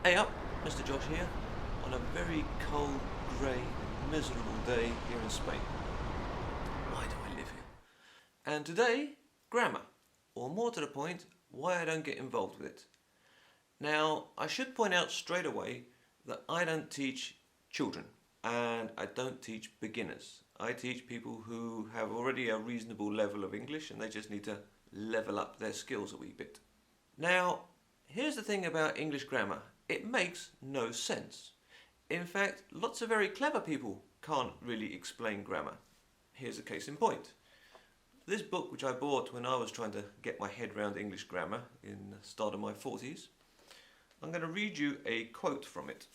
Hey up, Mr. Josh here, on a very cold, grey, miserable day here in Spain. Why do I live here? And today, grammar, or more to the point, why I don't get involved with it. Now, I should point out straight away that I don't teach children, and I don't teach beginners. I teach people who have already a reasonable level of English and they just need to level up their skills a wee bit. Now, here's the thing about English grammar. It makes no sense. In fact, lots of very clever people can't really explain grammar. Here's a case in point. This book, which I bought when I was trying to get my head around English grammar in the start of my 40s, I'm going to read you a quote from it.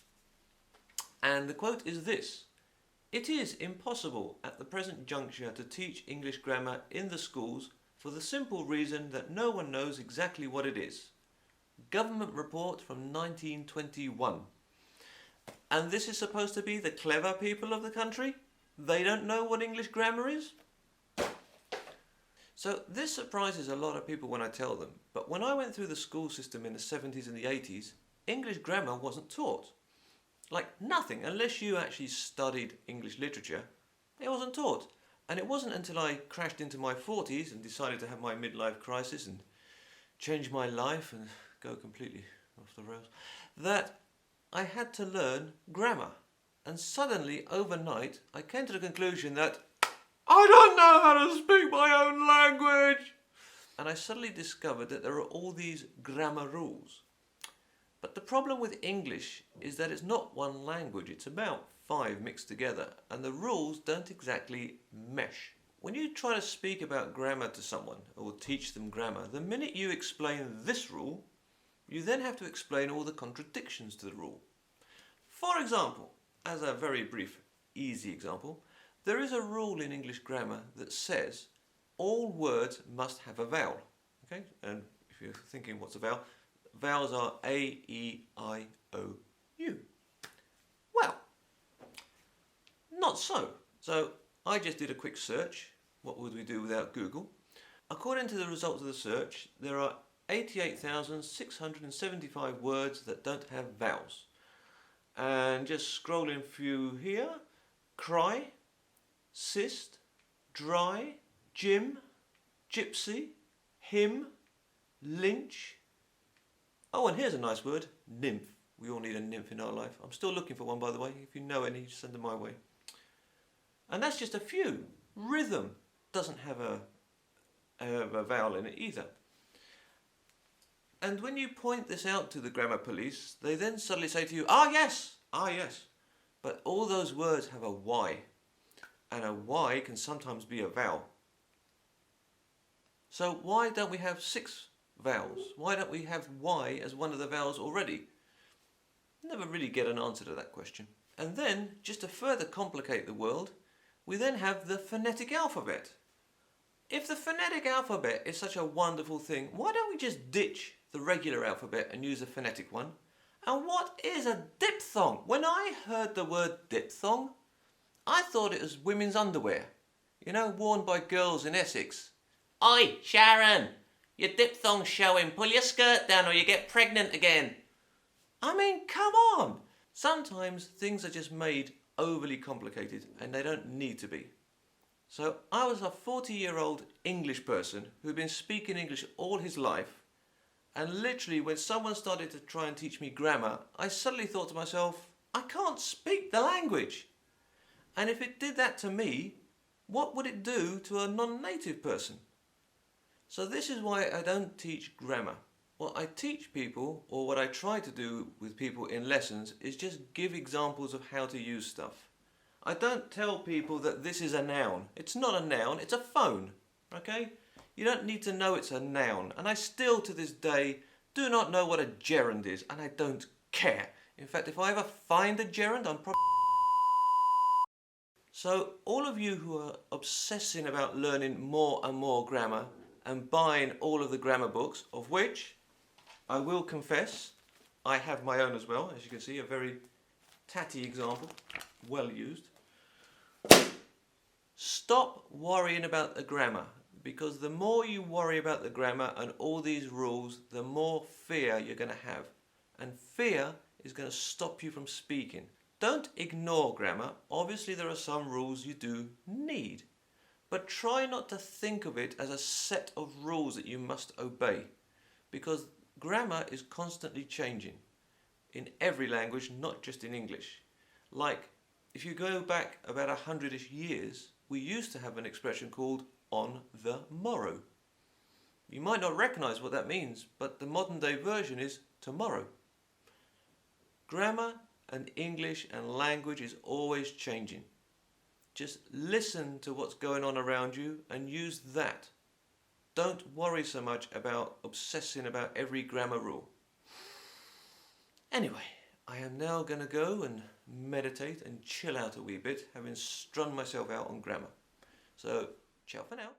And the quote is this: "It is impossible at the present juncture to teach English grammar in the schools for the simple reason that no one knows exactly what it is." Government report from 1921. And this is supposed to be the clever people of the country? They don't know what English grammar is? So this surprises a lot of people when I tell them, but when I went through the school system in the 70s and the 80s, English grammar wasn't taught. Like nothing, unless you actually studied English literature, it wasn't taught. And it wasn't until I crashed into my 40s and decided to have my midlife crisis and change my life and go completely off the rails, that I had to learn grammar. And suddenly, overnight, I came to the conclusion that I don't know how to speak my own language. And I suddenly discovered that there are all these grammar rules. But the problem with English is that it's not one language, it's about 5 mixed together, and the rules don't exactly mesh. When you try to speak about grammar to someone or teach them grammar, the minute you explain this rule, you then have to explain all the contradictions to the rule. For example, as a very brief, easy example, there is a rule in English grammar that says all words must have a vowel. Okay? And if you're thinking what's a vowel, vowels are A, E, I, O, U. Well, not so. So I just did a quick search. What would we do without Google? According to the results of the search, there are 88,675 words that don't have vowels. And just scrolling through here, cry, cyst, dry, gym, gypsy, hymn, lynch. Oh, and here's a nice word, nymph. We all need a nymph in our life. I'm still looking for one, by the way. If you know any, send them my way. And that's just a few. Rhythm doesn't have a vowel in it either. And when you point this out to the grammar police, they then suddenly say to you, ah yes, but all those words have a Y, and a Y can sometimes be a vowel. So why don't we have 6 vowels? Why don't we have Y as one of the vowels already? Never really get an answer to that question. And then, just to further complicate the world, we then have the phonetic alphabet. If the phonetic alphabet is such a wonderful thing, why don't we just ditch the regular alphabet and use a phonetic one? And what is a diphthong? When I heard the word diphthong, I thought it was women's underwear. You know, worn by girls in Essex. Oi, Sharon, your diphthong's showing. Pull your skirt down or you get pregnant again. I mean, come on. Sometimes things are just made overly complicated and they don't need to be. So I was a 40-year-old English person who'd been speaking English all his life, and literally when someone started to try and teach me grammar, I suddenly thought to myself, I can't speak the language. And if it did that to me, what would it do to a non-native person? So this is why I don't teach grammar. What I teach people, or what I try to do with people in lessons, is just give examples of how to use stuff. I don't tell people that this is a noun. It's not a noun, it's a phone, okay? You don't need to know it's a noun. And I still, to this day, do not know what a gerund is, and I don't care. In fact, if I ever find a gerund, I'm probably... So, all of you who are obsessing about learning more and more grammar and buying all of the grammar books, of which, I will confess, I have my own as well, as you can see, a very tatty example, well used. Stop worrying about the grammar, because the more you worry about the grammar and all these rules, the more fear you're going to have. And fear is going to stop you from speaking. Don't ignore grammar. Obviously there are some rules you do need, but try not to think of it as a set of rules that you must obey, because grammar is constantly changing in every language, not just in English. Like, if you go back about 100-ish years, we used to have an expression called on the morrow. You might not recognize what that means, but the modern day version is tomorrow. Grammar and English and language is always changing. Just listen to what's going on around you and use that. Don't worry so much about obsessing about every grammar rule. Anyway, I am now going to go and meditate and chill out a wee bit, having strung myself out on grammar. So, ciao for now.